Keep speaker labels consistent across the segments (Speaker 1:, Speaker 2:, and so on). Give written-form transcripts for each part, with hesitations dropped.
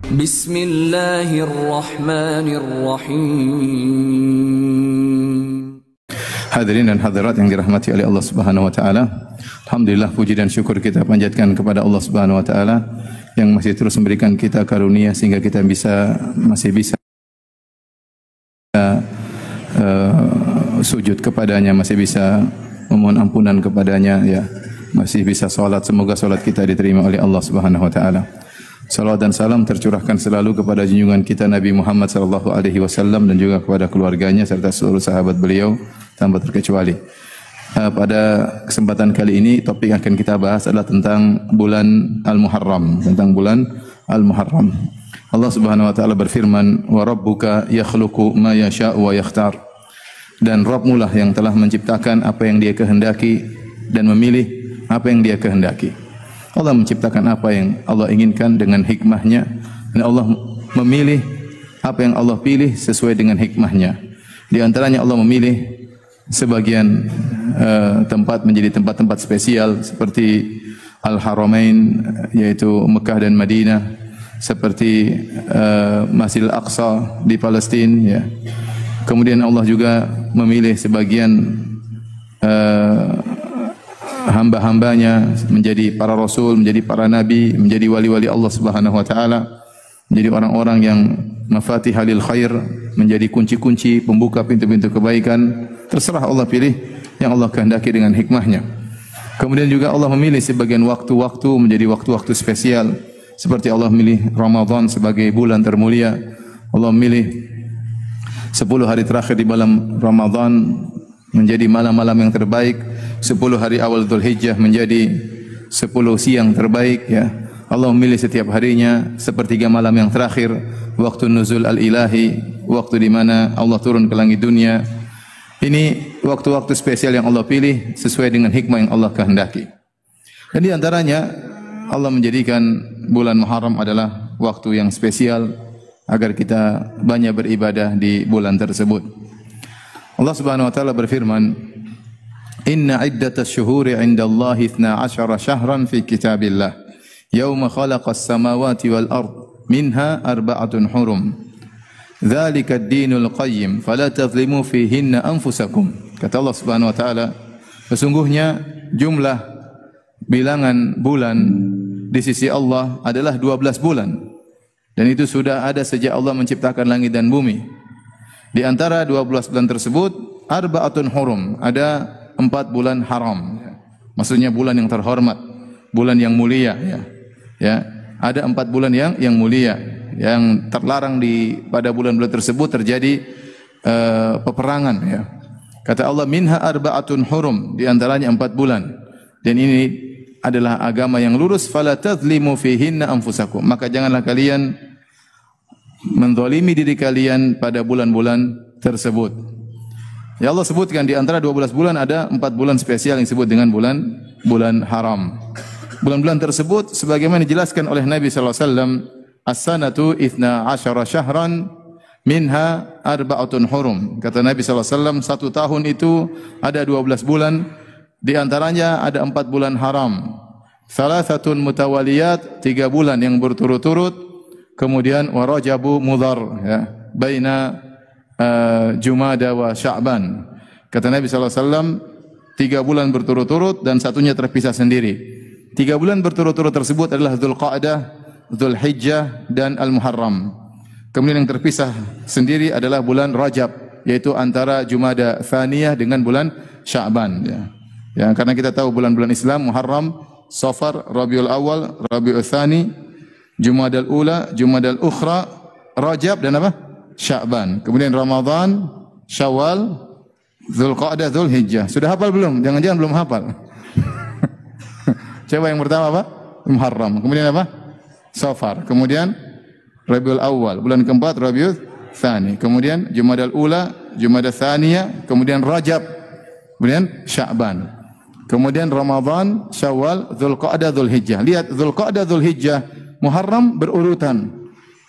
Speaker 1: Bismillahirrahmanirrahim.
Speaker 2: Hadirin dan hadirat yang dirahmati oleh Allah Subhanahu wa taala. Alhamdulillah, puji dan syukur kita panjatkan kepada Allah Subhanahu wa taala yang masih terus memberikan kita karunia sehingga kita masih bisa sujud kepadanya, masih bisa memohon ampunan kepadanya, ya, masih bisa salat. Semoga salat kita diterima oleh Allah Subhanahu wa taala. Salawat dan salam tercurahkan selalu kepada junjungan kita Nabi Muhammad sallallahu alaihi wasallam dan juga kepada keluarganya serta seluruh sahabat beliau tanpa terkecuali. Pada kesempatan kali ini topik yang akan kita bahas adalah tentang bulan Al-Muharram, tentang bulan Al-Muharram. Allah Subhanahu wa taala berfirman, "Wa rabbuka yakhluqu ma yasha'u wa yakhtar." Dan Rabb-Mu lah yang telah menciptakan apa yang Dia kehendaki dan memilih apa yang Dia kehendaki. Allah menciptakan apa yang Allah inginkan dengan hikmahnya, dan Allah memilih apa yang Allah pilih sesuai dengan hikmahnya. Di antaranya Allah memilih sebagian tempat menjadi tempat-tempat spesial seperti Al-Haramain, yaitu Mekah dan Madinah, seperti Masjidil Aqsa di Palestina, ya. Kemudian Allah juga memilih sebagian hamba-hambanya menjadi para rasul, menjadi para nabi, menjadi wali-wali Allah Subhanahu wa taala, menjadi orang-orang yang mafatihul khair, menjadi kunci-kunci pembuka pintu-pintu kebaikan. Terserah Allah pilih yang Allah kehendaki dengan hikmahnya. Kemudian juga Allah memilih sebagian waktu-waktu menjadi waktu-waktu spesial, seperti Allah memilih Ramadan sebagai bulan termulia. Allah memilih 10 hari terakhir di bulan Ramadan menjadi malam-malam yang terbaik, 10 hari awal Dzulhijjah menjadi 10 siang terbaik, ya. Allah memilih setiap harinya sepertiga malam yang terakhir, waktu nuzul al-ilahi, waktu di mana Allah turun ke langit dunia. Ini waktu-waktu spesial yang Allah pilih sesuai dengan hikmah yang Allah kehendaki. Dan di antaranya Allah menjadikan bulan Muharram adalah waktu yang spesial agar kita banyak beribadah di bulan tersebut. Allah Subhanahu wa taala berfirman, "Inna iddatasy syuhuri 'indallahi 12 syahran fi kitabillah, yauma khalaqas samawati wal ard, minha arba'atun hurum. Dzalika ad-dinul qayyim, fala tadhlimu fihinna anfusakum." Kata Allah Subhanahu wa taala, sesungguhnya jumlah bilangan bulan di sisi Allah adalah 12 bulan. Dan itu sudah ada sejak Allah menciptakan langit dan bumi. Di antara 12 bulan tersebut, arba'atun hurum, ada 4 bulan haram. Maksudnya bulan yang terhormat, bulan yang mulia, ya. Ya, ada 4 bulan yang mulia, yang terlarang pada bulan-bulan tersebut terjadi peperangan, ya. Kata Allah, minha arba'atun hurum, di antaranya 4 bulan. Dan ini adalah agama yang lurus, fala tadhlimu fihinna anfusakum. Maka janganlah kalian menzalimi diri kalian pada bulan-bulan tersebut. Ya, Allah sebutkan di antara 12 bulan ada 4 bulan spesial yang disebut dengan bulan haram. Bulan-bulan tersebut sebagaimana dijelaskan oleh Nabi sallallahu alaihi wasallam, as-sanatu 12 syahran minha arba'atun hurum. Kata Nabi sallallahu alaihi wasallam, 1 tahun itu ada 12 bulan, di antaranya ada 4 bulan haram. Salasatun mutawaliyat, 3 bulan yang berturut-turut. Kemudian wa Rajabu Mudhar, ya, baina Jumada wa Sya'ban. Kata Nabi sallallahu alaihi wasallam, 3 bulan berturut-turut dan satunya terpisah sendiri. 3 bulan berturut-turut tersebut adalah Dzulqa'dah, Dzulhijjah dan Al-Muharram. Kemudian yang terpisah sendiri adalah bulan Rajab, yaitu antara Jumada Tsaniyah dengan bulan Sya'ban, ya. Ya, karena kita tahu bulan-bulan Islam, Muharram, Safar, Rabiul Awal, Rabiul Tsani, Jumadal Ula, Jumadal Ukhra, Rajab dan apa? Sya'ban. Kemudian Ramadan, Syawal, Dzulqa'dah, Dzulhijjah. Sudah hafal belum? Jangan-jangan belum hafal. Coba yang pertama apa? Muharram. Kemudian apa? Safar. Kemudian Rabiul Awal. Bulan keempat Rabiul Tsani. Kemudian Jumadal Ula, Jumadal Tsaniyah, kemudian Rajab. Kemudian Sya'ban. Kemudian Ramadan, Syawal, Dzulqa'dah, Dzulhijjah. Lihat, Dzulqa'dah, Dzulhijjah, Muharram berurutan.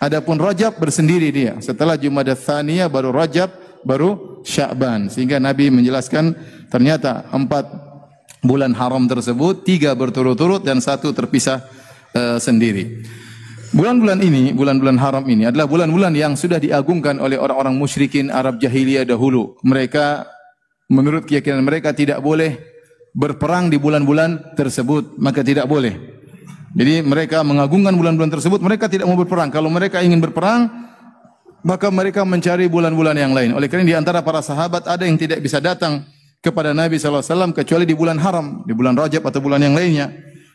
Speaker 2: Adapun Rajab bersendiri dia. Setelah Jumadah Tsaniyah baru Rajab, baru Sya'ban. Sehingga Nabi menjelaskan ternyata 4 bulan haram tersebut, 3 berturut-turut dan 1 terpisah sendiri. Bulan-bulan ini, bulan-bulan haram ini adalah bulan-bulan yang sudah diagungkan oleh orang-orang musyrikin Arab jahiliyah dahulu. Mereka, menurut keyakinan mereka, tidak boleh berperang di bulan-bulan tersebut, maka tidak boleh. Jadi mereka mengagungkan bulan-bulan tersebut, mereka tidak mau berperang. Kalau mereka ingin berperang, maka mereka mencari bulan-bulan yang lain. Oleh karena di antara para sahabat ada yang tidak bisa datang kepada Nabi SAW kecuali di bulan haram, di bulan Rajab atau bulan yang lainnya.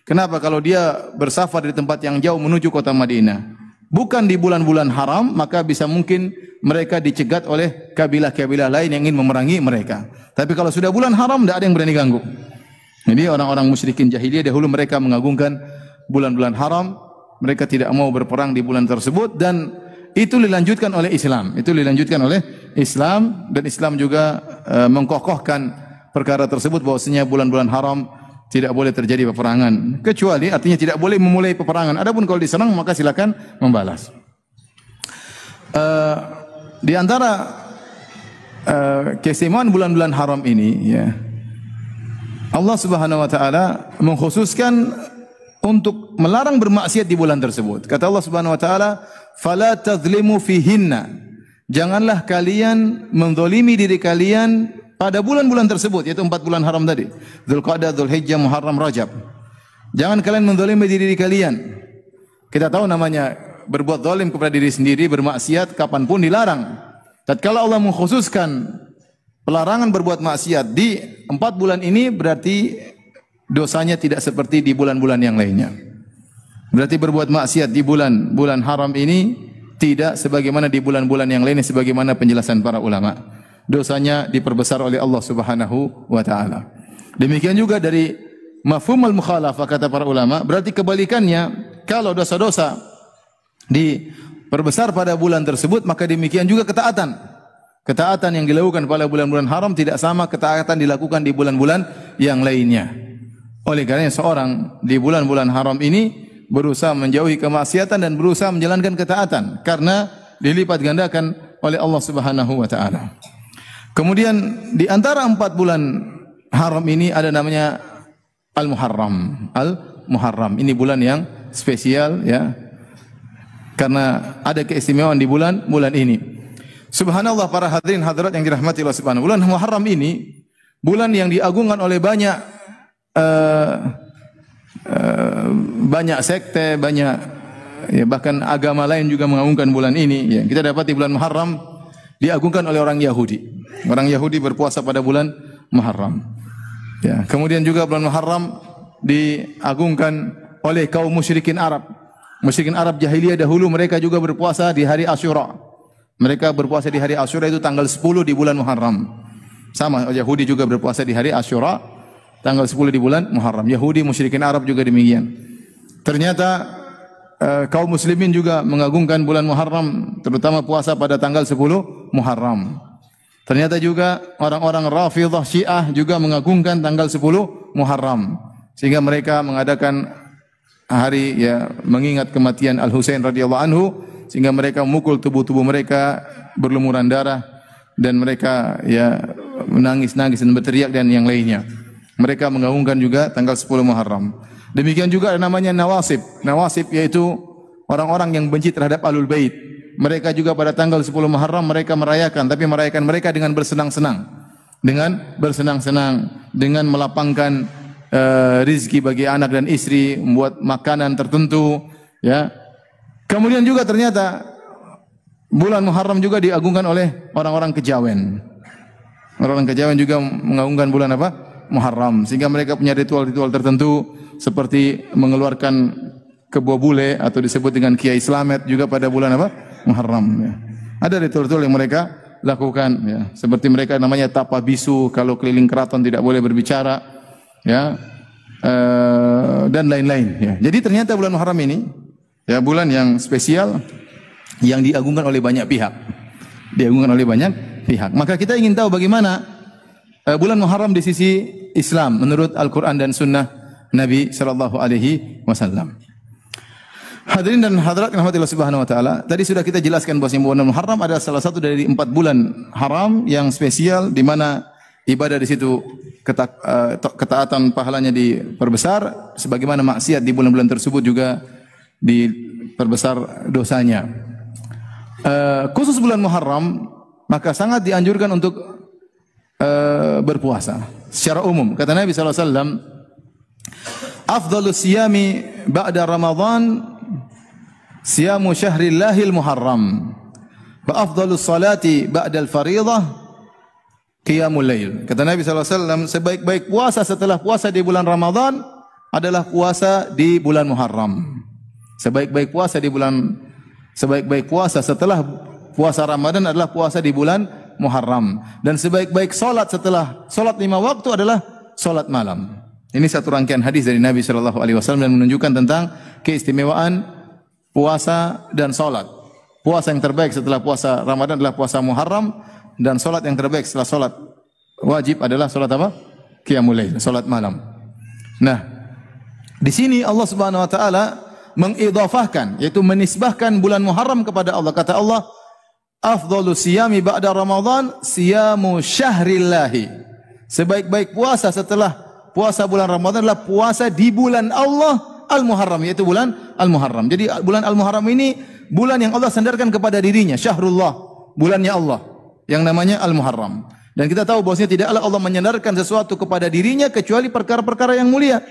Speaker 2: Kenapa? Kalau dia bersafar di tempat yang jauh menuju kota Madinah, bukan di bulan-bulan haram, maka bisa mungkin mereka dicegat oleh kabilah-kabilah lain yang ingin memerangi mereka. Tapi kalau sudah bulan haram, tidak ada yang berani ganggu. Jadi orang-orang musyrikin jahiliyah dahulu mereka mengagungkan bulan-bulan haram, mereka tidak mau berperang di bulan tersebut, dan itu dilanjutkan oleh Islam. Itu dilanjutkan oleh Islam, dan Islam juga mengkokohkan perkara tersebut bahwasanya bulan-bulan haram tidak boleh terjadi peperangan, kecuali artinya tidak boleh memulai peperangan. Adapun kalau diserang maka silakan membalas. Di antara keistimewaan bulan-bulan haram ini, ya, Allah Subhanahu wa taala mengkhususkan untuk melarang bermaksiat di bulan tersebut. Kata Allah Subhanahu wa taala, "Fala tadzlimu fihinna." Janganlah kalian menzalimi diri kalian pada bulan-bulan tersebut, yaitu 4 bulan haram tadi. Dzulqa'dah, Dzulhijjah, Muharram, Rajab. Jangan kalian menzalimi diri kalian. Kita tahu namanya berbuat zalim kepada diri sendiri, bermaksiat kapanpun dilarang. Tatkala Allah mengkhususkan pelarangan berbuat maksiat di 4 bulan ini, berarti dosanya tidak seperti di bulan-bulan yang lainnya. Berarti berbuat maksiat di bulan haram ini tidak sebagaimana di bulan-bulan yang lainnya, sebagaimana penjelasan para ulama. Dosanya diperbesar oleh Allah Subhanahu wa taala. Demikian juga dari mafhum al-mukhalafah kata para ulama, berarti kebalikannya, kalau dosa-dosa diperbesar pada bulan tersebut, maka demikian juga ketaatan. Ketaatan yang dilakukan pada bulan-bulan haram tidak sama ketaatan dilakukan di bulan-bulan yang lainnya. Oleh karena seorang di bulan-bulan haram ini berusaha menjauhi kemaksiatan dan berusaha menjalankan ketaatan, karena dilipat gandakan oleh Allah Subhanahu wa taala. Kemudian di antara 4 bulan haram ini ada namanya Al-Muharram. Al-Muharram ini bulan yang spesial, ya, karena ada keistimewaan di bulan ini. Subhanallah, para hadirin hadirat yang dirahmati Allah Subhanahu. Bulan Muharram ini bulan yang diagungkan oleh banyak sekte, ya, bahkan agama lain juga mengagungkan bulan ini. Ya, kita dapat di bulan Muharram diagungkan oleh orang Yahudi. Orang Yahudi berpuasa pada bulan Muharram. Ya, kemudian juga bulan Muharram diagungkan oleh kaum musyrikin Arab. Musyrikin Arab jahiliyah dahulu mereka juga berpuasa di hari Asyura. Mereka berpuasa di hari Asyura itu tanggal 10 di bulan Muharram. Sama, Yahudi juga berpuasa di hari Asyura tanggal 10 di bulan Muharram. Yahudi musyrikin Arab juga demikian. Ternyata kaum muslimin juga mengagungkan bulan Muharram, terutama puasa pada tanggal 10 Muharram. Ternyata juga orang-orang Rafidhah Syiah juga mengagungkan tanggal 10 Muharram, sehingga mereka mengadakan hari, ya, mengingat kematian Al-Husain radhiyallahu anhu, sehingga mereka memukul tubuh-tubuh mereka berlumuran darah, dan mereka, ya, menangis-nangis dan berteriak dan yang lainnya. Mereka mengagungkan juga tanggal 10 Muharram. Demikian juga ada namanya Nawasib. Nawasib yaitu orang-orang yang benci terhadap Ahlul Bait. Mereka juga pada tanggal 10 Muharram mereka merayakan, tapi merayakan mereka dengan bersenang-senang. Dengan bersenang-senang, dengan melapangkan rizki bagi anak dan istri, membuat makanan tertentu, ya. Kemudian juga ternyata bulan Muharram juga diagungkan oleh orang-orang Kejawen. Orang-orang Kejawen juga mengagungkan bulan apa? Muharram, sehingga mereka punya ritual-ritual tertentu seperti mengeluarkan kebo bule atau disebut dengan Kiai Slamet juga pada bulan apa? Muharram, ya. Ada ritual-ritual yang mereka lakukan, ya. Seperti mereka namanya tapa bisu, kalau keliling keraton tidak boleh berbicara, ya, dan lain-lain, ya. Jadi ternyata bulan Muharram ini, ya, bulan yang spesial yang diagungkan oleh banyak pihak. Diagungkan oleh banyak pihak. Maka kita ingin tahu bagaimana bulan Muharram di sisi Islam menurut Al-Qur'an dan sunnah Nabi sallallahu alaihi wasallam. Hadirin dan hadirat yang dirahmati Allah Subhanahu wa taala, tadi sudah kita jelaskan bahwa bulan Muharram adalah salah satu dari 4 bulan haram yang spesial, di mana ibadah di situ ketaatan pahalanya diperbesar, sebagaimana maksiat di bulan-bulan tersebut juga diperbesar dosanya. Khusus bulan Muharram, maka sangat dianjurkan untuk berpuasa secara umum. Kata Nabi SAW, afdhalus siyami ba'da Ramadan siyamu syahrillahil muharram wa afdhalus salati ba'da al-fariḍah qiyamul lail. Kata Nabi SAW, sebaik-baik puasa setelah puasa di bulan Ramadan adalah puasa di bulan Muharram. Sebaik-baik puasa setelah puasa Ramadan adalah puasa di bulan Muharram. Dan sebaik-baik salat setelah salat 5 waktu adalah salat malam. Ini satu rangkaian hadis dari Nabi sallallahu alaihi wasallam dan menunjukkan tentang keistimewaan puasa dan salat. Puasa yang terbaik setelah puasa Ramadan adalah puasa Muharram, dan salat yang terbaik setelah salat wajib adalah salat apa? Qiyamul lail, salat malam. Nah, di sini Allah Subhanahu wa taala mengidhafahkan, yaitu menisbahkan bulan Muharram kepada Allah. Kata Allah, afdhalus siyami ba'da Ramadan siyamu syahrillahi. Sebaik-baik puasa setelah puasa bulan Ramadan adalah puasa di bulan Allah Al-Muharram, yaitu bulan Al-Muharram. Jadi bulan Al-Muharram ini bulan yang Allah sandarkan kepada dirinya, syahrullah, bulannya Allah yang namanya Al-Muharram. Dan kita tahu bahwasanya tidaklah Allah menyandarkan sesuatu kepada dirinya kecuali perkara-perkara yang mulia.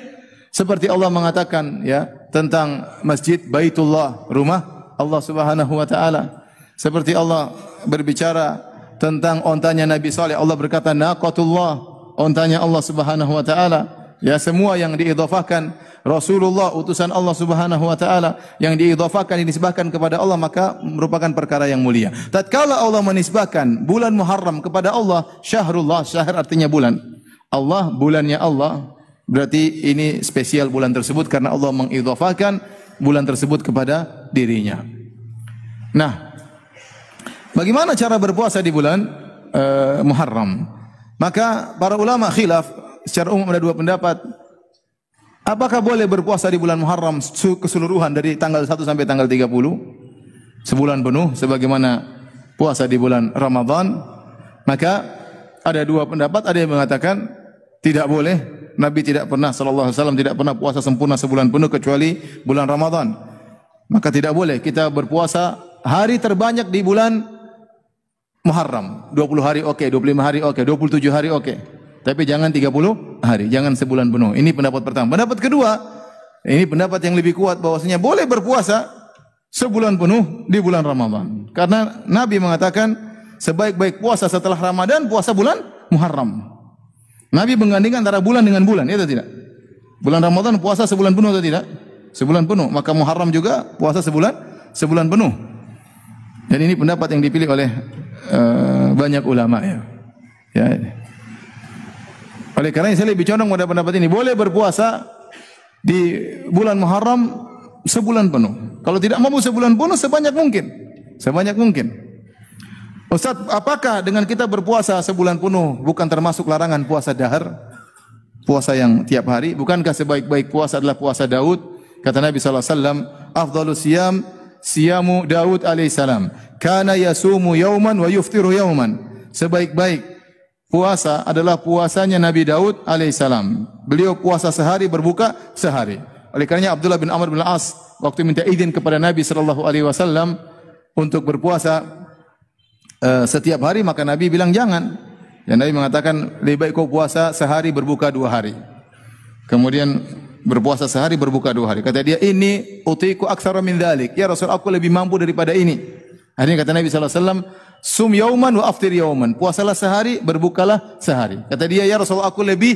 Speaker 2: Seperti Allah mengatakan ya tentang masjid Baitullah, rumah Allah Subhanahu wa taala. Seperti Allah berbicara tentang ontanya Nabi Saleh, Allah berkata naqatullah, ontanya Allah Subhanahu wa taala. Ya, semua yang diidhafahkan Rasulullah, utusan Allah Subhanahu wa taala, yang diidhafahkan, dinisbahkan kepada Allah, maka merupakan perkara yang mulia. Tatkala Allah menisbahkan bulan Muharram kepada Allah, syahrullah, syahr artinya bulan. Allah, bulannya Allah, berarti ini spesial bulan tersebut karena Allah mengidhafahkan bulan tersebut kepada dirinya. Nah, bagaimana cara berpuasa di bulan Muharram? Maka para ulama khilaf, secara umum ada 2 pendapat. Apakah boleh berpuasa di bulan Muharram keseluruhan dari tanggal 1 sampai tanggal 30? Sebulan penuh sebagaimana puasa di bulan Ramadan? Maka ada 2 pendapat, ada yang mengatakan tidak boleh. Nabi tidak pernah sallallahu alaihi wasallam tidak pernah puasa sempurna sebulan penuh kecuali bulan Ramadan. Maka tidak boleh kita berpuasa hari terbanyak di bulan Muharram. 20 hari oke, 25 hari oke, 27 hari oke. Tapi jangan 30 hari, jangan sebulan penuh. Ini pendapat pertama. Pendapat kedua, ini pendapat yang lebih kuat bahwasanya boleh berpuasa sebulan penuh di bulan Ramadan. Karena Nabi mengatakan sebaik-baik puasa setelah Ramadan puasa bulan Muharram. Nabi menggandingkan antara bulan dengan bulan, ya atau tidak? Bulan Ramadan puasa sebulan penuh atau tidak? Sebulan penuh. Maka Muharram juga puasa sebulan penuh. Dan ini pendapat yang dipilih oleh banyak ulama ya. Ya. Oleh karena saya lebih condong pada pendapat ini, boleh berpuasa di bulan Muharram sebulan penuh. Kalau tidak mampu sebulan penuh, sebanyak mungkin. Sebanyak mungkin. Ustaz, apakah dengan kita berpuasa sebulan penuh bukan termasuk larangan puasa dahar? Puasa yang tiap hari? Bukankah sebaik-baik puasa adalah puasa Daud? Kata Nabi SAW, afdhalus siyam siyamu Daud alaihissalam. Kana yasumu yauman wa yuftiru yauman. Sebaik-baik puasa adalah puasanya Nabi Daud alaihissalam. Beliau puasa sehari, berbuka sehari. Oleh karenanya Abdullah bin Amr bin As waktu minta izin kepada Nabi sallallahu alaihi wasallam untuk berpuasa setiap hari, maka Nabi bilang jangan. Dan Nabi mengatakan lebih baik kau puasa sehari, berbuka 2 hari. Kemudian berpuasa sehari, berbuka 2 hari. Kata dia, ini utiku aktsara min dzalik. Ya Rasul, aku lebih mampu daripada ini. Akhirnya kata Nabi sallallahu alaihi wasallam, sum yauman wa aftir yauman. Puasalah sehari, berbukalah sehari. Kata dia, ya Rasul, aku lebih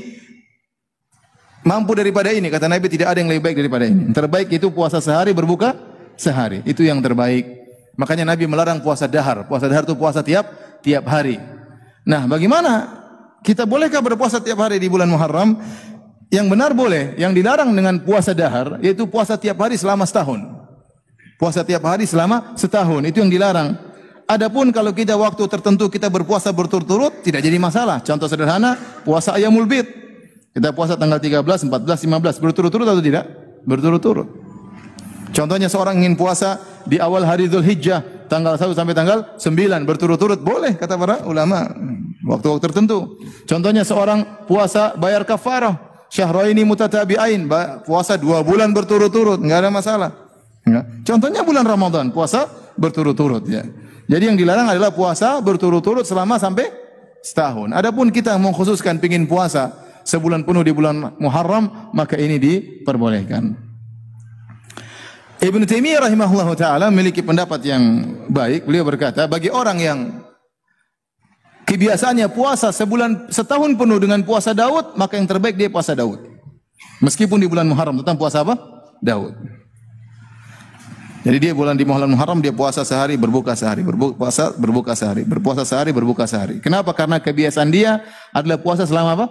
Speaker 2: mampu daripada ini. Kata Nabi, tidak ada yang lebih baik daripada ini. Yang terbaik itu puasa sehari, berbuka sehari. Itu yang terbaik. Makanya Nabi melarang puasa dahar. Puasa dahar itu puasa tiap hari. Nah, bagaimana? Kita bolehkah berpuasa tiap hari di bulan Muharram? Yang benar boleh. Yang dilarang dengan puasa dahar yaitu puasa tiap hari selama setahun. Puasa tiap hari selama setahun, itu yang dilarang. Adapun kalau kita waktu tertentu kita berpuasa berturut-turut, tidak jadi masalah. Contoh sederhana, puasa Ayyamul Bid. Kita puasa tanggal 13, 14, 15 berturut-turut atau tidak? Berturut-turut. Contohnya seorang ingin puasa di awal hari Dzulhijjah, tanggal 1 sampai tanggal 9 berturut-turut, boleh kata para ulama, waktu-waktu tertentu. Contohnya seorang puasa bayar kafarah, syahraini mutatabi'ain, puasa 2 bulan berturut-turut, enggak ada masalah. Ya. Contohnya bulan Ramadan, puasa berturut-turut ya. Jadi yang dilarang adalah puasa berturut-turut selama sampai setahun. Adapun kita mengkhususkan pingin puasa sebulan penuh di bulan Muharram, maka ini diperbolehkan. Ibnu Taimiyah rahimahullahu taala memiliki pendapat yang baik. Beliau berkata, bagi orang yang kebiasaannya puasa setahun penuh dengan puasa Daud, maka yang terbaik dia puasa Daud. Meskipun di bulan Muharram, tentang puasa apa? Daud. Jadi dia bulan di bulan Muharram dia puasa sehari, berbuka sehari, berbuka sehari, berpuasa sehari, berbuka sehari. Kenapa? Karena kebiasaan dia adalah puasa selama apa?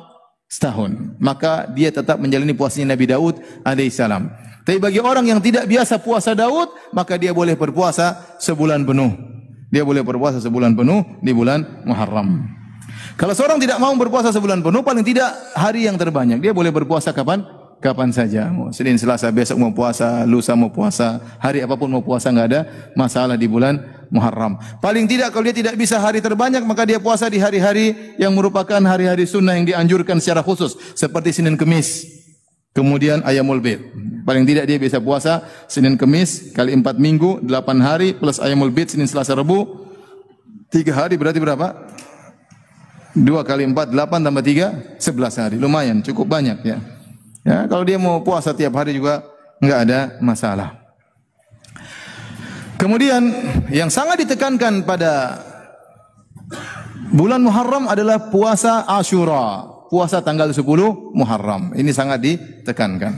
Speaker 2: Setahun. Maka dia tetap menjalani puasanya Nabi Daud alaihissalam. Tapi bagi orang yang tidak biasa puasa Daud, maka dia boleh berpuasa sebulan penuh. Dia boleh berpuasa sebulan penuh di bulan Muharram. Kalau seorang tidak mau berpuasa sebulan penuh, paling tidak hari yang terbanyak, dia boleh berpuasa kapan? Kapan saja. Senin, Selasa, besok mau puasa, lusa mau puasa, hari apapun mau puasa, enggak ada masalah di bulan Muharram. Paling tidak kalau dia tidak bisa hari terbanyak, maka dia puasa di hari-hari yang merupakan hari-hari sunnah yang dianjurkan secara khusus, seperti Senin Kemis. Kemudian Ayyamul Bid. Paling tidak dia bisa puasa Senin Kemis kali 4 minggu, 8 hari plus Ayyamul Bid Senin Selasa Rabu. 3 hari berarti berapa? 2 kali 4 8 tambah 3 11 hari. Lumayan, cukup banyak ya. Ya, kalau dia mau puasa tiap hari juga enggak ada masalah. Kemudian yang sangat ditekankan pada bulan Muharram adalah puasa Asyura, puasa tanggal 10 Muharram. Ini sangat ditekankan.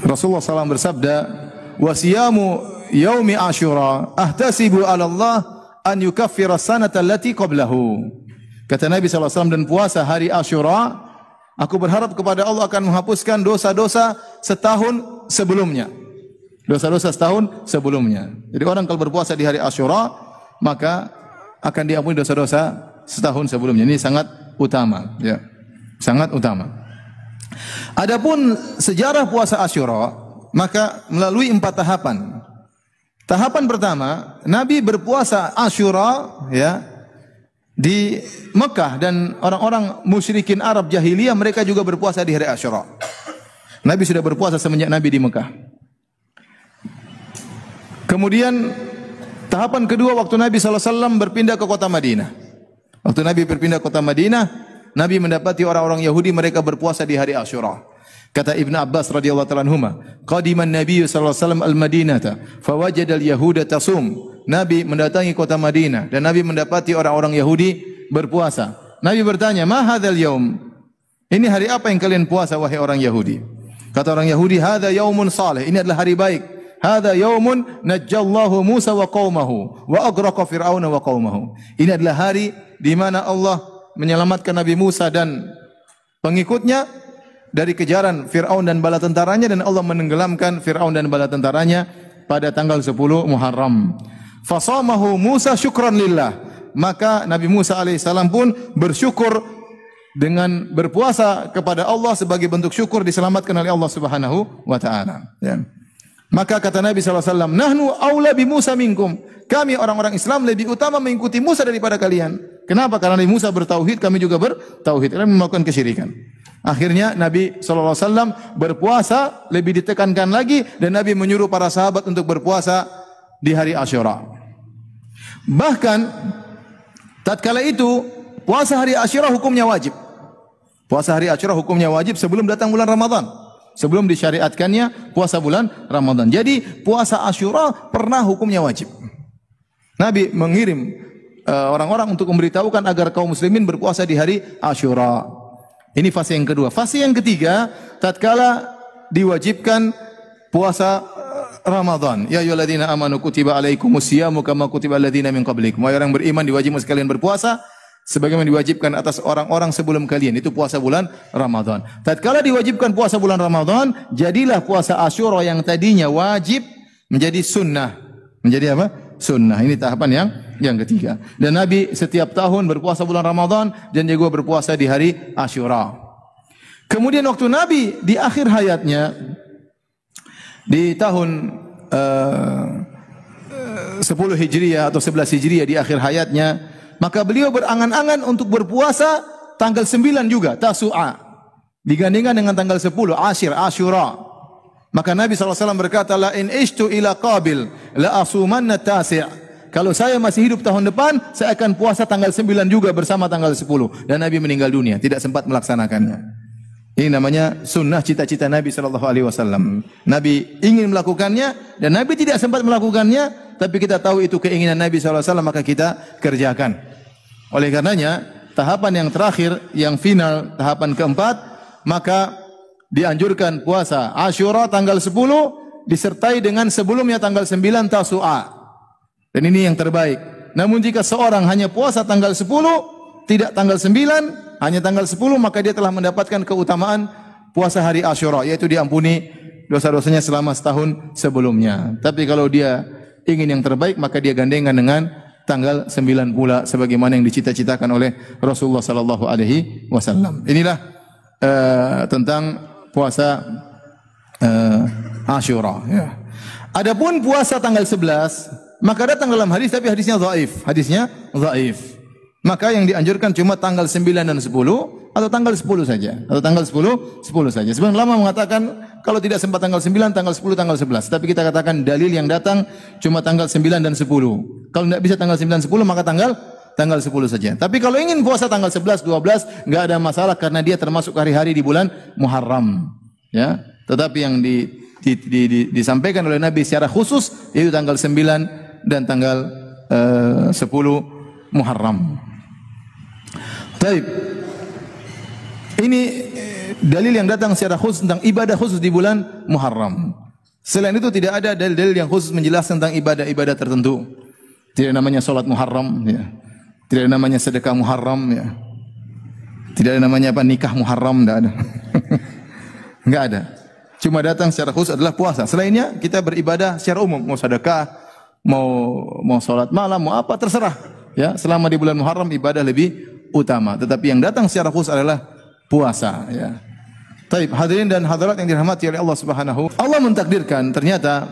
Speaker 2: Rasulullah SAW bersabda, "Wa siyamu yaumi Asyura ahtasibu 'ala Allah an yukaffira as-sanata allati qablahu." Kata Nabi SAW, dan puasa hari Asyura, aku berharap kepada Allah akan menghapuskan dosa-dosa setahun sebelumnya. Dosa-dosa setahun sebelumnya. Jadi orang kalau berpuasa di hari Asyura, maka akan diampuni dosa-dosa setahun sebelumnya. Ini sangat utama, ya. Sangat utama. Adapun sejarah puasa Asyura, maka melalui 4 tahapan. Tahapan pertama, Nabi berpuasa Asyura, ya, di Mekah, dan orang-orang musyrikin Arab jahiliyah mereka juga berpuasa di hari Asyura. Nabi sudah berpuasa semenjak Nabi di Mekah. Kemudian tahapan kedua, waktu Nabi SAW berpindah ke kota Madinah. Waktu Nabi berpindah ke kota Madinah, Nabi mendapati orang-orang Yahudi mereka berpuasa di hari Asyura. Kata Ibn Abbas radhiyallahu ta'ala anhuma, qadiman Nabi sallallahu alaihi wasallam al-Madinata fawajada al-yahuda tasum. Nabi mendatangi kota Madinah dan Nabi mendapati orang-orang Yahudi berpuasa. Nabi bertanya, "Ma hadzal yaum?" Ini hari apa yang kalian puasa wahai orang Yahudi? Kata orang Yahudi, "Hadza yaumun salih." Ini adalah hari baik. "Hadza yaumun najjallahu Musa wa qaumahu wa aghraqa Fir'auna wa qaumahu." Ini adalah hari di mana Allah menyelamatkan Nabi Musa dan pengikutnya dari kejaran Fir'aun dan bala tentaranya, dan Allah menenggelamkan Fir'aun dan bala tentaranya pada tanggal 10 Muharram. Fasamahu Musa syukran lillah. Maka Nabi Musa alaihissalam pun bersyukur dengan berpuasa kepada Allah sebagai bentuk syukur diselamatkan oleh Allah Subhanahu wa taala. Ya. Maka kata Nabi SAW, "Nahnu aula bi Musa minkum." Kami orang-orang Islam lebih utama mengikuti Musa daripada kalian. Kenapa? Karena Nabi Musa bertauhid, kami juga bertauhid. Kalian melakukan kesyirikan. Akhirnya Nabi SAW berpuasa lebih ditekankan lagi, dan Nabi menyuruh para sahabat untuk berpuasa di hari Asyura. Bahkan tatkala itu puasa hari Asyura hukumnya wajib. Puasa hari Asyura hukumnya wajib sebelum datang bulan Ramadan. Sebelum disyariatkannya puasa bulan Ramadan. Jadi puasa Asyura pernah hukumnya wajib. Nabi mengirim orang-orang untuk memberitahukan agar kaum muslimin berpuasa di hari Asyura. Ini fase yang kedua. Fase yang ketiga, tatkala diwajibkan puasa Ramadan. Ya ayyuhalladzina amanu kutiba alaikumusyamu kama kutiba alladzina min qablikum. Wahai orang beriman, diwajibkan sekalian berpuasa sebagaimana diwajibkan atas orang-orang sebelum kalian. Itu puasa bulan Ramadan. Tatkala diwajibkan puasa bulan Ramadan, jadilah puasa Asyura yang tadinya wajib menjadi sunnah. Menjadi apa? Sunnah. Ini tahapan yang ketiga. Dan Nabi setiap tahun berpuasa bulan Ramadan dan juga berpuasa di hari Asyura. Kemudian waktu Nabi di akhir hayatnya, di tahun 10 Hijriah atau 11 Hijriah di akhir hayatnya, maka beliau berangan-angan untuk berpuasa tanggal 9 juga, Tasu'a. Digandingkan dengan tanggal 10, Asyura. Maka Nabi SAW berkata, la in ishtu ila qabil la asumanna tasi'. Kalau saya masih hidup tahun depan, saya akan puasa tanggal 9 juga bersama tanggal 10. Dan Nabi meninggal dunia, tidak sempat melaksanakannya. Ini namanya sunnah cita-cita Nabi SAW. Nabi ingin melakukannya dan Nabi tidak sempat melakukannya, tapi kita tahu itu keinginan Nabi SAW, maka kita kerjakan. Oleh karenanya, tahapan yang terakhir, yang final, tahapan keempat, maka dianjurkan puasa Asyura tanggal 10 disertai dengan sebelumnya tanggal 9 Tasu'a. Dan ini yang terbaik. Namun jika seorang hanya puasa tanggal 10, tidak tanggal 9, hanya tanggal 10, maka dia telah mendapatkan keutamaan puasa hari Asyura, yaitu diampuni dosa-dosanya selama setahun sebelumnya. Tapi kalau dia ingin yang terbaik, maka dia gandengan dengan tanggal 9 pula sebagaimana yang dicita-citakan oleh Rasulullah sallallahu alaihi wasallam. Inilah tentang puasa Asyura, ya. Adapun puasa tanggal 11, maka datang dalam hadis, tapi hadisnya dhaif. Hadisnya dhaif. Maka yang dianjurkan cuma tanggal 9 dan 10 atau tanggal 10 saja. Atau tanggal 10 saja. Sebagian ulama mengatakan kalau tidak sempat tanggal 9, tanggal 10, tanggal 11. Tapi kita katakan dalil yang datang cuma tanggal 9 dan 10. Kalau tidak bisa tanggal 9 dan 10, maka tanggal 10 saja. Tapi kalau ingin puasa tanggal 11, 12, enggak ada masalah karena dia termasuk hari-hari di bulan Muharram. Ya. Tetapi yang disampaikan oleh Nabi secara khusus yaitu tanggal 9 dan tanggal 10 Muharram. Baik. Ini dalil yang datang secara khusus tentang ibadah khusus di bulan Muharram. Selain itu tidak ada dalil-dalil yang khusus menjelaskan tentang ibadah-ibadah tertentu. Tidak namanya salat Muharram, ya. Tidak ada namanya sedekah Muharram, ya. Tidak ada namanya apa nikah Muharram, tidak ada. Enggak ada. Cuma datang secara khusus adalah puasa. Selainnya kita beribadah secara umum, mau sedekah, mau salat malam, mau apa terserah. Ya, selama di bulan Muharram ibadah lebih utama. Tetapi yang datang secara khusus adalah puasa. Ya. Taib, hadirin dan hadirat yang dirahmati oleh Allah Subhanahu. Allah mentakdirkan ternyata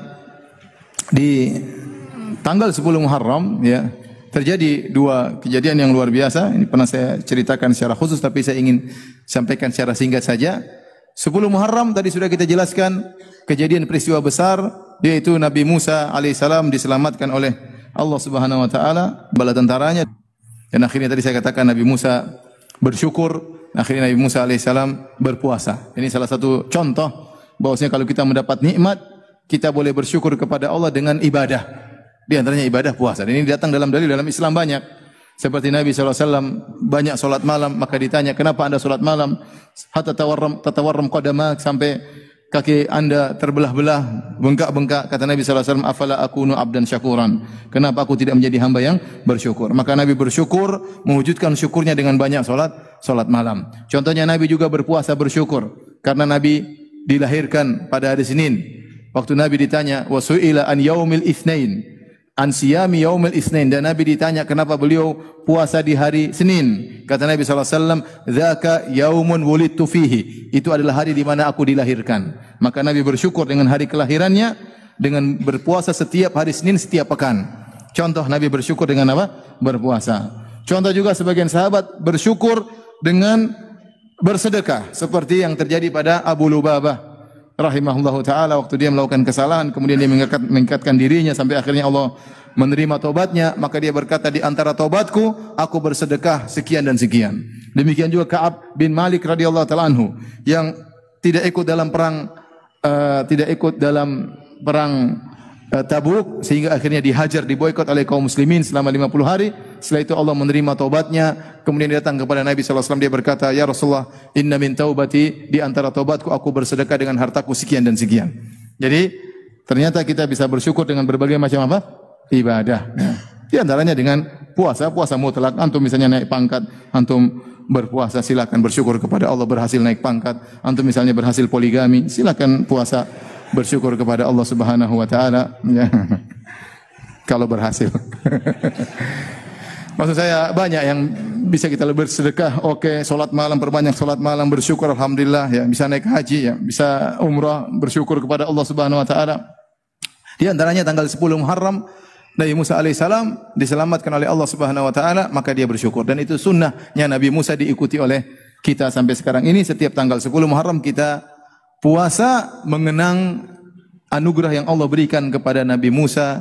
Speaker 2: di tanggal 10 Muharram, ya, terjadi dua kejadian yang luar biasa. Ini pernah saya ceritakan secara khusus, tapi saya ingin sampaikan secara singkat saja. 10 Muharram tadi sudah kita jelaskan kejadian peristiwa besar, yaitu Nabi Musa alaihissalam diselamatkan oleh Allah Subhanahu wa taala bala tentaranya, dan akhirnya tadi saya katakan Nabi Musa bersyukur, akhirnya Nabi Musa alaihissalam berpuasa. Ini salah satu contoh bahwasanya kalau kita mendapat nikmat, kita boleh bersyukur kepada Allah dengan ibadah. Di antaranya ibadah puasa. Dan ini datang dalam dalil dalam Islam banyak. Seperti Nabi SAW banyak solat malam, maka ditanya, kenapa anda solat malam? Hatta tatawarram qadamak, sampai kaki anda terbelah-belah, bengkak-bengkak. Kata Nabi SAW, afala akunu abdan syakuran. Kenapa aku tidak menjadi hamba yang bersyukur? Maka Nabi bersyukur, mewujudkan syukurnya dengan banyak solat malam. Contohnya Nabi juga berpuasa bersyukur. Karena Nabi dilahirkan pada hari Senin. Waktu Nabi ditanya, wasu'ila an yaumil itsnain, an siyami yaumil itsnain, dan Nabi ditanya kenapa beliau puasa di hari Senin. Kata Nabi SAW, dzaka yaumun wulidtu fihi, itu adalah hari di mana aku dilahirkan. Maka Nabi bersyukur dengan hari kelahirannya dengan berpuasa setiap hari Senin setiap pekan. Contoh Nabi bersyukur dengan apa? Berpuasa. Contoh juga sebagian sahabat bersyukur dengan bersedekah, seperti yang terjadi pada Abu Lubabah rahimahullahu taala waktu dia melakukan kesalahan, kemudian dia mengangkatkan dirinya sampai akhirnya Allah menerima tobatnya, maka dia berkata, di antara tobatku aku bersedekah sekian dan sekian. Demikian juga Ka'ab bin Malik radhiyallahu taala anhu yang tidak ikut dalam perang Tabuk, sehingga akhirnya dihajar, diboikot oleh kaum muslimin selama 50 hari. Setelah itu Allah menerima taubatnya. Kemudian dia datang kepada Nabi SAW, dia berkata, ya Rasulullah, inna min taubati, di antara taubatku aku bersedekah dengan hartaku sekian dan sekian. Jadi ternyata kita bisa bersyukur dengan berbagai macam apa? Ibadah. Di antaranya dengan puasa mutlak. Antum misalnya naik pangkat, antum berpuasa, silakan bersyukur kepada Allah berhasil naik pangkat. Antum misalnya berhasil poligami, silakan puasa bersyukur kepada Allah Subhanahu wa taala, ya. Kalau berhasil. Maksud saya banyak yang bisa kita bersedekah, oke, salat malam, perbanyak salat malam, bersyukur alhamdulillah, ya, bisa naik haji, ya, bisa umrah, bersyukur kepada Allah Subhanahu wa taala. Di antaranya tanggal 10 Muharram Nabi Musa alaihissalam diselamatkan oleh Allah Subhanahu wa taala, maka dia bersyukur, dan itu sunnahnya Nabi Musa diikuti oleh kita sampai sekarang ini. Setiap tanggal 10 Muharram kita puasa mengenang anugerah yang Allah berikan kepada Nabi Musa,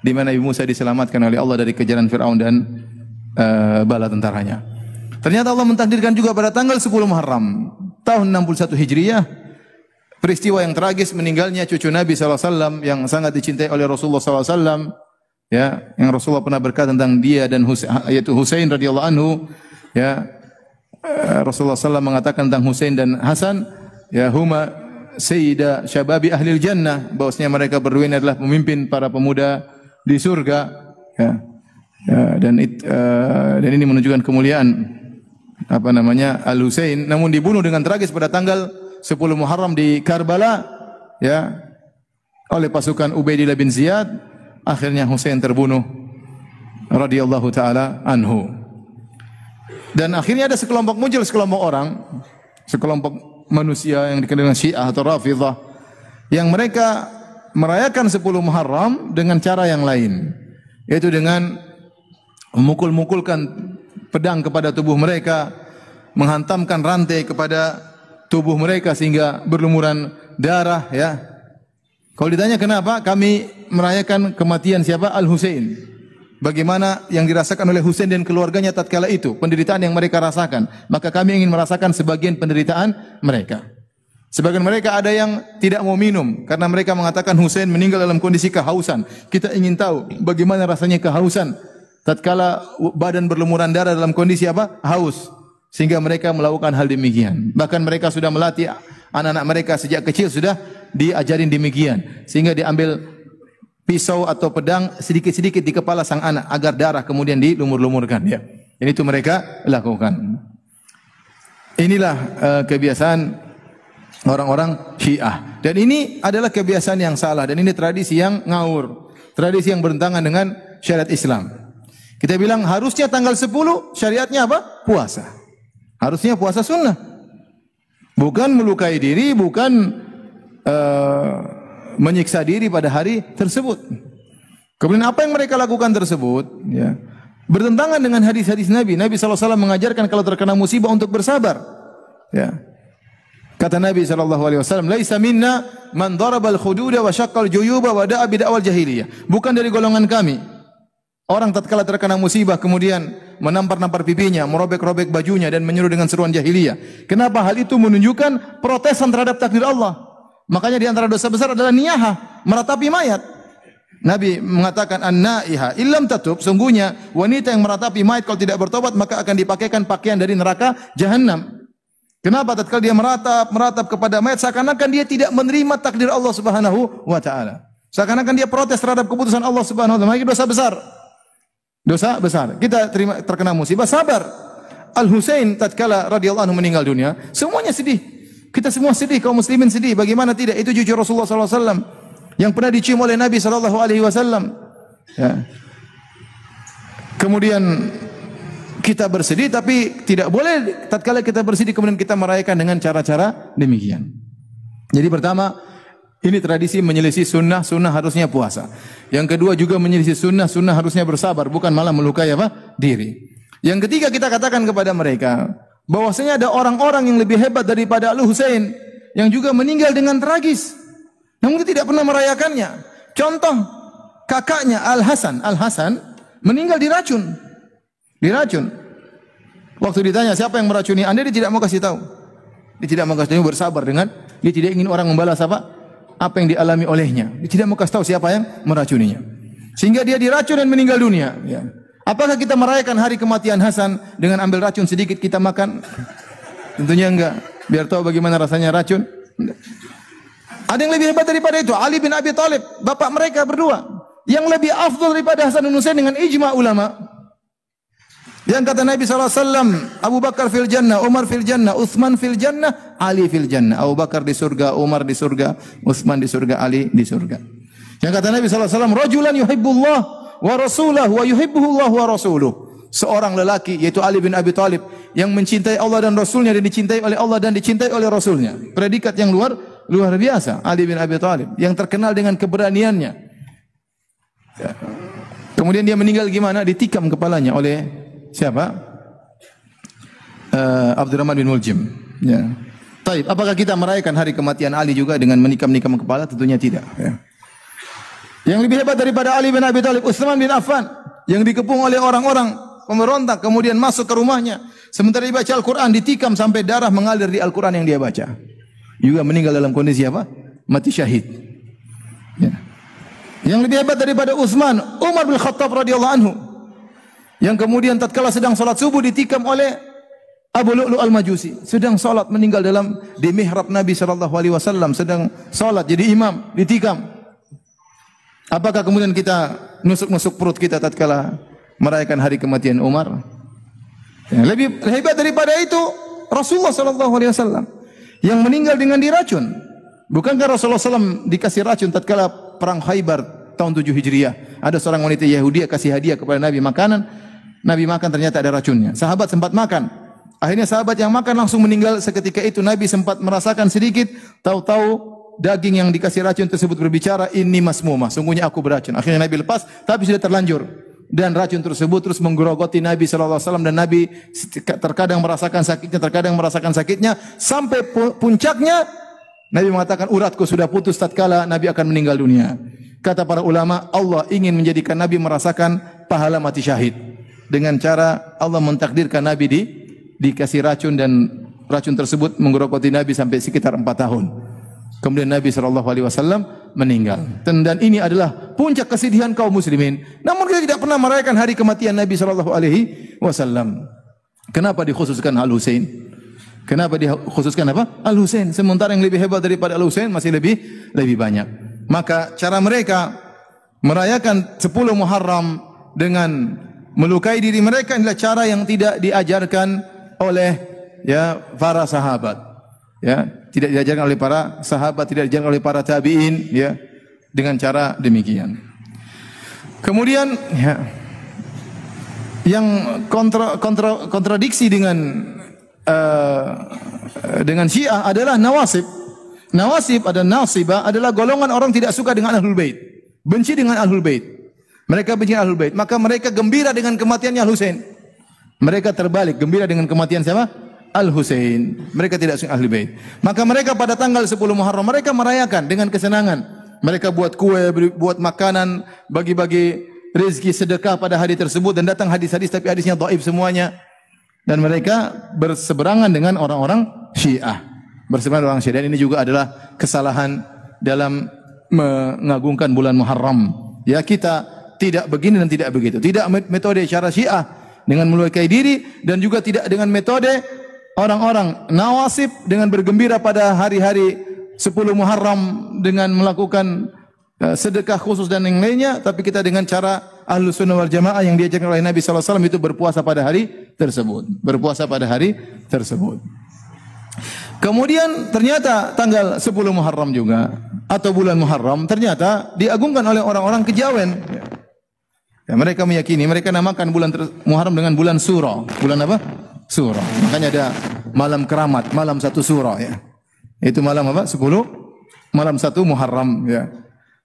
Speaker 2: di mana Nabi Musa diselamatkan oleh Allah dari kejaran Firaun dan bala tentaranya. Ternyata Allah mentakdirkan juga pada tanggal 10 Muharram tahun 61 Hijriah peristiwa yang tragis meninggalnya cucu Nabi SAW yang sangat dicintai oleh Rasulullah SAW, ya, yang Rasulullah pernah berkata tentang dia dan yaitu Husain radhiyallahu anhu, ya. Rasulullah SAW mengatakan tentang Husain dan Hasan, ya, huma sayyida syababi ahlil jannah, bahwasanya mereka berdua ini adalah pemimpin para pemuda di surga, ya. Dan ini menunjukkan kemuliaan Al-Husain, namun dibunuh dengan tragis pada tanggal 10 Muharram di Karbala, ya, oleh pasukan Ubaidillah bin Ziyad. Akhirnya Husain terbunuh radhiyallahu taala anhu. Dan akhirnya ada sekelompok orang, sekelompok manusia yang dikenal dengan Syiah atau Rafidhah, yang mereka merayakan 10 Muharram dengan cara yang lain, yaitu dengan memukul-mukulkan pedang kepada tubuh mereka, menghantamkan rantai kepada tubuh mereka sehingga berlumuran darah, ya. Kalau ditanya kenapa kami merayakan kematian siapa? Al-Husain. Bagaimana yang dirasakan oleh Husain dan keluarganya tatkala itu, penderitaan yang mereka rasakan, maka kami ingin merasakan sebagian penderitaan mereka. Sebagian mereka ada yang tidak mau minum karena mereka mengatakan Husain meninggal dalam kondisi kehausan. Kita ingin tahu bagaimana rasanya kehausan tatkala badan berlumuran darah dalam kondisi apa? Haus. Sehingga mereka melakukan hal demikian. Bahkan mereka sudah melatih anak-anak mereka sejak kecil, sudah diajarin demikian. Sehingga diambil pisau atau pedang sedikit-sedikit di kepala sang anak agar darah kemudian dilumur-lumurkan, ya. Ini itu mereka lakukan. Inilah kebiasaan orang-orang Syiah. Dan ini adalah kebiasaan yang salah dan ini tradisi yang ngawur. Tradisi yang bertentangan dengan syariat Islam. Kita bilang harusnya tanggal 10 syariatnya apa? Puasa. Harusnya puasa sunnah. Bukan melukai diri, bukan menyiksa diri pada hari tersebut. Kemudian apa yang mereka lakukan tersebut, ya, bertentangan dengan hadis-hadis Nabi. Nabi SAW mengajarkan kalau terkena musibah untuk bersabar. Ya. Kata Nabi SAW, "Laisa minna man darabal khududa wa syaqqal juyuba wa da'a bid'awal jahiliyah." Bukan dari golongan kami orang tatkala terkena musibah kemudian menampar-nampar pipinya, merobek-robek bajunya dan menyuruh dengan seruan jahiliyah. Kenapa? Hal itu menunjukkan protesan terhadap takdir Allah. Makanya di antara dosa besar adalah niyahah, meratapi mayat. Nabi mengatakan an-naiha illam tatub, sungguhnya wanita yang meratapi mayat kalau tidak bertobat maka akan dipakaikan pakaian dari neraka jahanam. Kenapa? Tatkala dia meratap kepada mayat seakan-akan dia tidak menerima takdir Allah Subhanahu wa taala. Seakan-akan dia protes terhadap keputusan Allah Subhanahu wa taala. Itu dosa besar. Dosa besar. Kita terkena musibah, sabar. Al-Husain tatkala radhiyallahu anhu meninggal dunia, semuanya sedih. Kita semua sedih, kaum muslimin sedih. Bagaimana tidak? Itu cucu Rasulullah sallallahu alaihi wasallam yang pernah dicium oleh Nabi sallallahu alaihi wasallam. Ya. Kemudian kita bersedih, tapi tidak boleh tatkala kita bersedih kemudian kita merayakan dengan cara-cara demikian. Jadi pertama, ini tradisi menyelisih sunnah, sunnah harusnya puasa. Yang kedua juga menyelisih sunnah, sunnah harusnya bersabar, bukan malah melukai apa? Diri. Yang ketiga kita katakan kepada mereka, bahwasanya ada orang-orang yang lebih hebat daripada Al-Husain, yang juga meninggal dengan tragis. Namun tidak pernah merayakannya. Contoh, kakaknya Al-Hasan meninggal diracun. Diracun. Waktu ditanya siapa yang meracuni Anda, dia tidak mau kasih tahu. Dia tidak mau kasih tahu, bersabar dengan dia tidak ingin orang membalas apa yang dialami olehnya. Dia tidak mau kasih tahu siapa yang meracuninya. Sehingga dia diracun dan meninggal dunia. Ya. Apakah kita merayakan hari kematian Hasan dengan ambil racun sedikit kita makan? Tentunya enggak. Biar tahu bagaimana rasanya racun. Ada yang lebih hebat daripada itu. Ali bin Abi Thalib, bapak mereka berdua. Yang lebih afdal daripada Hasan dan Husain dengan ijma ulama. Yang kata Nabi SAW, Abu Bakar fil jannah, Umar fil jannah, Uthman fil jannah, Ali fil jannah. Abu Bakar di surga, Umar di surga, Uthman di surga, Ali di surga. Yang kata Nabi SAW, Rajulan yuhibbullah wa rasulah wa yuhibbuhullah wa rasuluh. Seorang lelaki, yaitu Ali bin Abi Thalib, yang mencintai Allah dan Rasulnya dan dicintai oleh Allah dan dicintai oleh Rasulnya. Predikat yang luar biasa. Ali bin Abi Thalib, yang terkenal dengan keberaniannya. Kemudian dia meninggal gimana? Ditikam kepalanya oleh siapa? Abdurrahman bin Muljim. Ya. Taib, apakah kita merayakan hari kematian Ali juga dengan menikam-nikam kepala? Tentunya tidak. Ya. Yang lebih hebat daripada Ali bin Abi Thalib, Utsman bin Affan, yang dikepung oleh orang-orang pemberontak, kemudian masuk ke rumahnya. Sementara dibaca Al-Quran, ditikam sampai darah mengalir di Al-Quran yang dia baca. Juga meninggal dalam kondisi apa? Mati syahid. Ya. Yang lebih hebat daripada Utsman, Umar bin Khattab radhiyallahu anhu, yang kemudian tatkala sedang salat subuh ditikam oleh Abu Lu'lu' al-Majusi, sedang salat meninggal di mihrab Nabi sallallahu alaihi wasallam, sedang salat jadi imam, ditikam. Apakah kemudian kita nusuk-nusuk perut kita tatkala merayakan hari kematian Umar? Ya, lebih hebat daripada itu Rasulullah sallallahu alaihi wasallam yang meninggal dengan diracun. Bukankah Rasulullah SAW dikasih racun tatkala perang Khaybar tahun 7 Hijriah? Ada seorang wanita Yahudi kasih hadiah kepada Nabi makanan. Nabi makan, ternyata ada racunnya. Sahabat sempat makan. Akhirnya sahabat yang makan langsung meninggal seketika itu. Nabi sempat merasakan sedikit, tahu-tahu daging yang dikasih racun tersebut berbicara, "Inni masmumah, sungguhnya aku beracun." Akhirnya Nabi lepas, tapi sudah terlanjur. Dan racun tersebut terus menggerogoti Nabi sallallahu alaihi wasallam, dan Nabi terkadang merasakan sakitnya sampai puncaknya Nabi mengatakan, "Uratku sudah putus tatkala Nabi akan meninggal dunia." Kata para ulama, Allah ingin menjadikan Nabi merasakan pahala mati syahid dengan cara Allah mentakdirkan Nabi dikasih racun, dan racun tersebut menggerogoti Nabi sampai sekitar 4 tahun. Kemudian Nabi SAW meninggal. Dan ini adalah puncak kesedihan kaum muslimin. Namun kita tidak pernah merayakan hari kematian Nabi SAW. Kenapa dikhususkan Al-Husain? Kenapa dikhususkan apa? Al-Husain. Sementara yang lebih hebat daripada Al-Husain masih lebih banyak. Maka cara mereka merayakan 10 Muharram dengan melukai diri mereka adalah cara yang tidak diajarkan oleh para sahabat, tidak diajarkan oleh para sahabat, tidak diajarkan oleh para tabi'in, dengan cara demikian. Kemudian yang kontradiksi dengan Syiah adalah Nawasib. Nawasib adalah golongan orang tidak suka dengan Ahlul Bait, benci dengan Ahlul Bait. Mereka benci Ahlul Bait, maka mereka gembira dengan kematiannya Al-Husain. Mereka terbalik, gembira dengan kematian siapa? Al-Husain. Mereka tidak suka Ahlul Bait. Maka mereka pada tanggal 10 Muharram mereka merayakan dengan kesenangan. Mereka buat kue, buat makanan, bagi-bagi rezeki sedekah pada hari tersebut, dan datang hadis-hadis tapi hadisnya dhaif semuanya. Dan mereka berseberangan dengan orang-orang Syiah. Berseberangan dengan orang Syiah. Dan ini juga adalah kesalahan dalam mengagungkan bulan Muharram. Ya, kita tidak begini dan tidak begitu. Tidak metode cara Syiah dengan melukai diri, dan juga tidak dengan metode orang-orang Nawasib dengan bergembira pada hari-hari 10 Muharram dengan melakukan sedekah khusus dan yang lainnya, tapi kita dengan cara Ahlus Sunnah wal Jamaah yang diajarkan oleh Nabi sallallahu alaihi wasallam, itu berpuasa pada hari tersebut. Berpuasa pada hari tersebut. Kemudian ternyata tanggal 10 Muharram juga atau bulan Muharram ternyata diagungkan oleh orang-orang kejawen. Ya, mereka meyakini, mereka namakan bulan Muharram dengan bulan Suro. Bulan apa? Suro. Makanya ada malam keramat, malam 1 Suro, ya. Itu malam apa? 10 malam 1 Muharram, ya.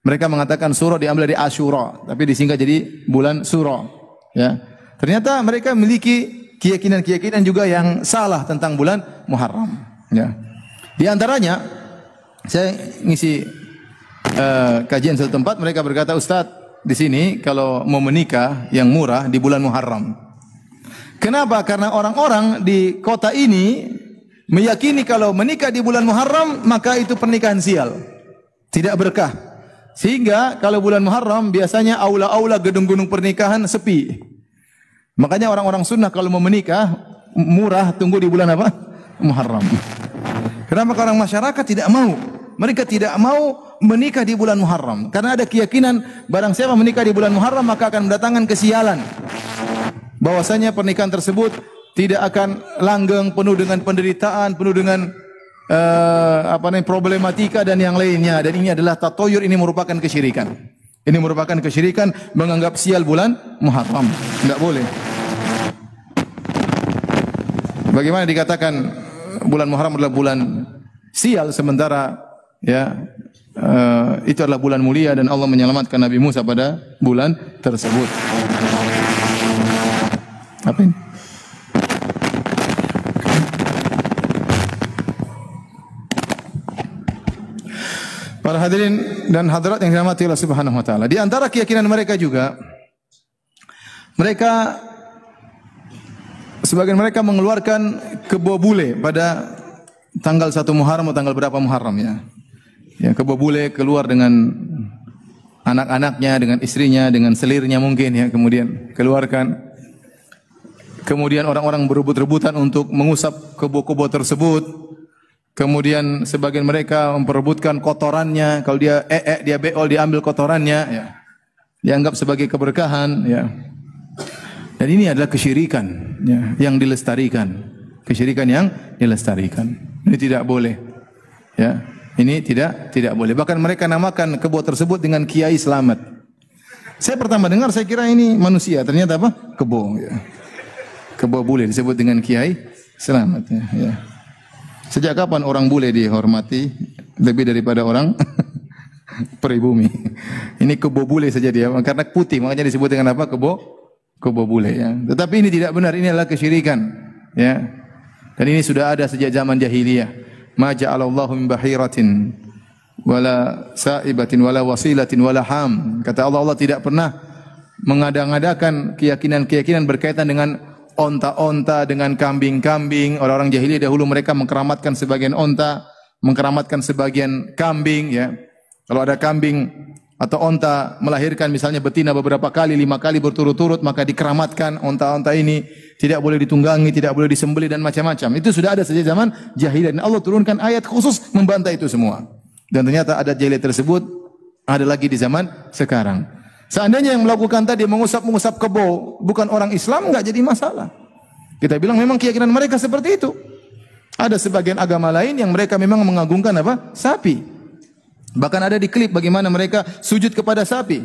Speaker 2: Mereka mengatakan Suro diambil dari Asyura, tapi disingkat jadi bulan Suro, ya. Ternyata mereka memiliki keyakinan-keyakinan juga yang salah tentang bulan Muharram, ya. Di antaranya saya ngisi kajian satu tempat, mereka berkata, "Ustaz, di sini kalau mau menikah yang murah di bulan Muharram." Kenapa? Karena orang-orang di kota ini meyakini kalau menikah di bulan Muharram maka itu pernikahan sial, tidak berkah. Sehingga kalau bulan Muharram biasanya aula-aula gedung-gedung pernikahan sepi. Makanya orang-orang sunnah kalau mau menikah murah tunggu di bulan apa? Muharram. Kenapa? Orang masyarakat tidak mau. Mereka tidak mau menikah di bulan Muharram karena ada keyakinan barang siapa menikah di bulan Muharram maka akan mendatangkan kesialan. Bahwasanya pernikahan tersebut tidak akan langgeng, penuh dengan penderitaan, penuh dengan problematika dan yang lainnya. Dan ini adalah tatoyur, ini merupakan kesyirikan. Ini merupakan kesyirikan menganggap sial bulan Muharram. Enggak boleh. Bagaimana dikatakan bulan Muharram adalah bulan sial sementara itu adalah bulan mulia dan Allah menyelamatkan Nabi Musa pada bulan tersebut. Apa ini? Hadirin dan hadirat yang dirahmati Allah Subhanahu wa taala. Di antara keyakinan mereka juga, sebagian mereka mengeluarkan kebo bule pada tanggal 1 Muharram atau tanggal berapa Muharram ya. Ya, kebo bule keluar dengan anak-anaknya, dengan istrinya, dengan selirnya mungkin ya, kemudian keluarkan. Kemudian orang-orang berebut-rebutan untuk mengusap kebo-kebo tersebut. Kemudian sebagian mereka memperebutkan kotorannya. Kalau dia dia beol, diambil kotorannya, ya. Dianggap sebagai keberkahan, ya. Dan ini adalah kesyirikan, ya, yang dilestarikan. Kesyirikan yang dilestarikan. Ini tidak boleh, ya. Ini tidak boleh. Bahkan mereka namakan kebo tersebut dengan Kiai Selamat. Saya pertama dengar, saya kira ini manusia. Ternyata apa? Kebo. Ya. Kebo bule disebut dengan Kiai Selamat. Ya. Sejak kapan orang bule dihormati lebih daripada orang pribumi? Ini kebo bule saja dia, karena putih makanya disebut dengan apa? Kebo bule. Ya. Tetapi ini tidak benar. Ini adalah kesyirikan. Ya. Dan ini sudah ada sejak zaman jahiliyah. Ma ja'alallahu min bahiratin wala sa'ibatin wala wasilatin wala ham. Kata Allah, Allah tidak pernah mengada-ngadakan keyakinan-keyakinan berkaitan dengan onta-onta, dengan kambing-kambing. Orang-orang jahiliyah dahulu mereka mengkeramatkan sebagian onta, mengkeramatkan sebagian kambing, ya. Kalau ada kambing atau onta melahirkan misalnya betina beberapa kali, 5 kali berturut-turut, maka dikeramatkan onta-onta ini, tidak boleh ditunggangi, tidak boleh disembelih dan macam-macam. Itu sudah ada sejak zaman jahiliyah, dan Allah turunkan ayat khusus membantah itu semua. Dan ternyata adat jahiliyah tersebut ada lagi di zaman sekarang. Seandainya yang melakukan tadi mengusap-mengusap kebo bukan orang Islam, enggak jadi masalah. Kita bilang memang keyakinan mereka seperti itu. Ada sebagian agama lain yang mereka memang mengagungkan apa? Sapi. Bahkan ada di klip bagaimana mereka sujud kepada sapi.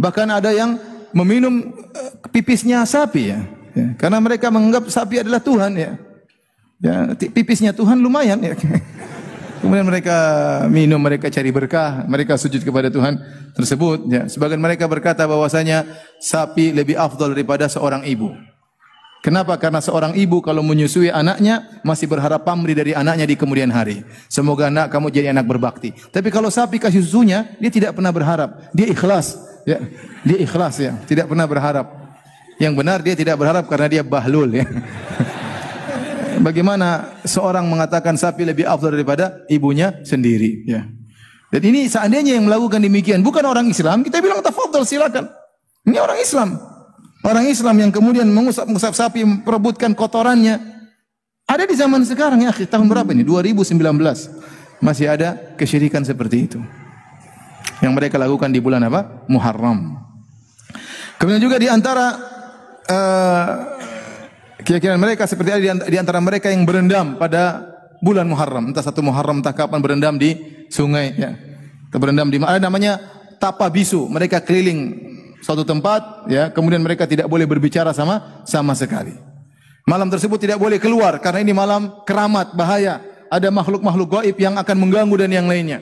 Speaker 2: Bahkan ada yang meminum pipisnya sapi, ya. Ya, karena mereka menganggap sapi adalah Tuhan, ya. Ya, pipisnya Tuhan lumayan, ya. Kemudian mereka minum, mereka cari berkah, mereka sujud kepada Tuhan tersebut. Ya. Sebagian mereka berkata bahwasanya sapi lebih afdal daripada seorang ibu. Kenapa? Karena seorang ibu kalau menyusui anaknya masih berharap pamrih dari anaknya di kemudian hari. Semoga anak kamu jadi anak berbakti. Tapi kalau sapi kasih susunya, dia tidak pernah berharap. Dia ikhlas. Ya. Dia ikhlas, ya. Tidak pernah berharap. Yang benar dia tidak berharap karena dia bahlul, ya. Bagaimana seorang mengatakan sapi lebih afdal daripada ibunya sendiri, ya. Dan ini seandainya yang melakukan demikian bukan orang Islam, kita bilang tafadhol, silakan. Ini orang Islam. Orang Islam yang kemudian mengusap-ngusap sapi, memperebutkan kotorannya. Ada di zaman sekarang, ya, tahun berapa ini? 2019. Masih ada kesyirikan seperti itu. Yang mereka lakukan di bulan apa? Muharram. Kemudian juga di antara keyakinan mereka seperti ada di antara mereka yang berendam pada bulan Muharram, entah 1 Muharram entah kapan, berendam di sungai, ya. Atau berendam di mana namanya tapa bisu. Mereka keliling suatu tempat, ya, kemudian mereka tidak boleh berbicara sama sekali. Malam tersebut tidak boleh keluar karena ini malam keramat, bahaya. Ada makhluk-makhluk gaib yang akan mengganggu dan yang lainnya.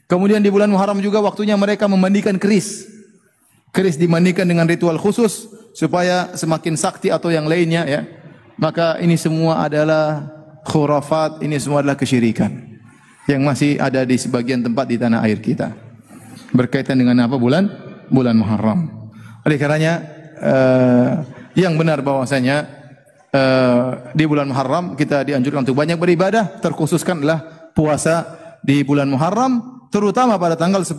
Speaker 2: Kemudian di bulan Muharram juga waktunya mereka memandikan keris. Keris dimandikan dengan ritual khusus supaya semakin sakti atau yang lainnya, ya. Maka ini semua adalah khurafat, ini semua adalah kesyirikan yang masih ada di sebagian tempat di tanah air kita. Berkaitan dengan apa? Bulan Muharram. Oleh karenanya yang benar bahwasanya di bulan Muharram kita dianjurkan untuk banyak beribadah, terkhususkan adalah puasa di bulan Muharram, terutama pada tanggal 10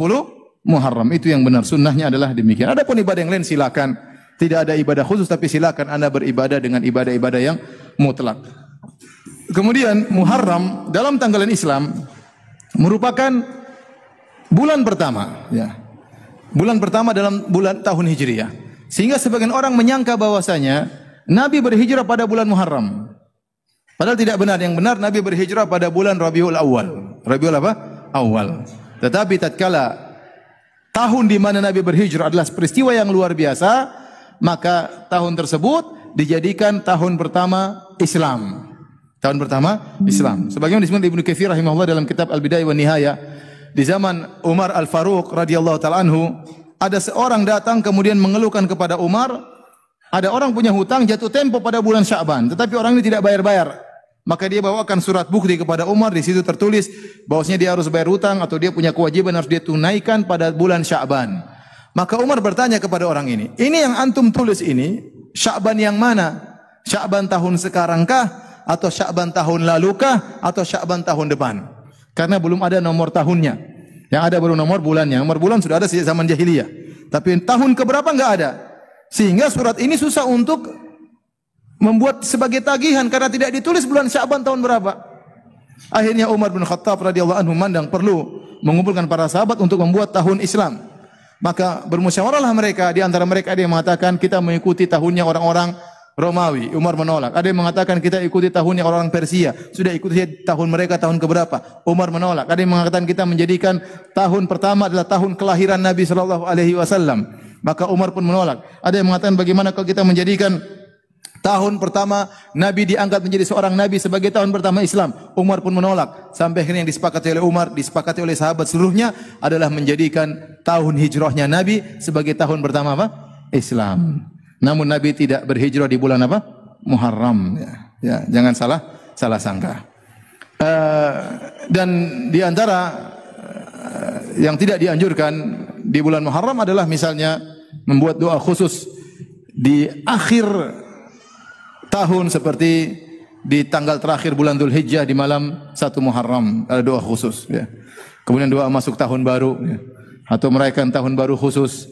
Speaker 2: Muharram. Itu yang benar, sunnahnya adalah demikian. Adapun ibadah yang lain silakan, tidak ada ibadah khusus, tapi silakan Anda beribadah dengan ibadah-ibadah yang mutlak. Kemudian Muharram dalam tanggalan Islam merupakan bulan pertama, ya. Bulan pertama dalam bulan tahun Hijriah. Sehingga sebagian orang menyangka bahwasanya Nabi berhijrah pada bulan Muharram. Padahal tidak benar. Yang benar Nabi berhijrah pada bulan Rabiul Awal. Rabiul apa? Awal. Tetapi tatkala tahun di mana Nabi berhijrah adalah peristiwa yang luar biasa, maka tahun tersebut dijadikan tahun pertama Islam. Tahun pertama Islam. Sebagaimana disebut Ibnu Katsir rahimahullah dalam kitab Al-Bidayah wa Nihayah, di zaman Umar Al-Faruq radhiyallahu taala anhu, ada seorang datang kemudian mengeluhkan kepada Umar, ada orang punya hutang jatuh tempo pada bulan Sya'ban, tetapi orang ini tidak bayar-bayar. Maka dia bawakan surat bukti kepada Umar, di situ tertulis bahwasanya dia harus bayar hutang atau dia punya kewajiban harus dia tunaikan pada bulan Sya'ban. Maka Umar bertanya kepada orang ini yang antum tulis ini Sya'ban yang mana? Sya'ban tahun sekarangkah atau Sya'ban tahun lalukah atau Sya'ban tahun depan? Karena belum ada nomor tahunnya. Yang ada baru nomor bulannya. Nomor bulan sudah ada sejak zaman jahiliyah. Tapi tahun keberapa enggak ada. Sehingga surat ini susah untuk membuat sebagai tagihan karena tidak ditulis bulan Sya'ban tahun berapa. Akhirnya Umar bin Khattab radhiyallahu anhu mandang perlu mengumpulkan para sahabat untuk membuat tahun Islam. Maka bermusyawarahlah mereka, di antara mereka ada yang mengatakan kita mengikuti tahunnya orang-orang Romawi. Umar menolak. Ada yang mengatakan kita ikuti tahunnya orang Persia. Sudah ikuti tahun mereka tahun keberapa? Umar menolak. Ada yang mengatakan kita menjadikan tahun pertama adalah tahun kelahiran Nabi sallallahu alaihi wasallam. Maka Umar pun menolak. Ada yang mengatakan bagaimana kalau kita menjadikan tahun pertama Nabi diangkat menjadi seorang Nabi sebagai tahun pertama Islam. Umar pun menolak. Sampai akhirnya yang disepakati oleh Umar, disepakati oleh sahabat seluruhnya adalah menjadikan tahun hijrahnya Nabi sebagai tahun pertama apa? Islam. Namun Nabi tidak berhijrah di bulan apa? Muharram. Ya, jangan salah sangka. Dan di antara yang tidak dianjurkan di bulan Muharram adalah misalnya membuat doa khusus di akhir tahun seperti di tanggal terakhir bulan Dzulhijjah di malam 1 Muharram ada doa khusus ya. Kemudian doa masuk tahun baru ya. Atau merayakan tahun baru khusus,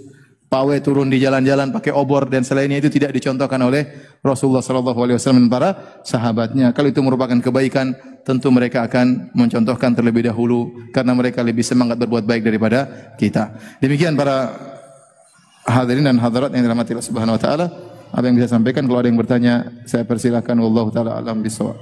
Speaker 2: pawai turun di jalan-jalan pakai obor dan selainnya itu tidak dicontohkan oleh Rasulullah sallallahu alaihi wasallam dan para sahabatnya. Kalau itu merupakan kebaikan, tentu mereka akan mencontohkan terlebih dahulu karena mereka lebih semangat berbuat baik daripada kita. Demikian para hadirin dan hadirat yang dirahmati Allah Subhanahu wa taala. Apa yang bisa sampaikan, kalau ada yang bertanya saya persilakan. Wallahu taala alam bisawab.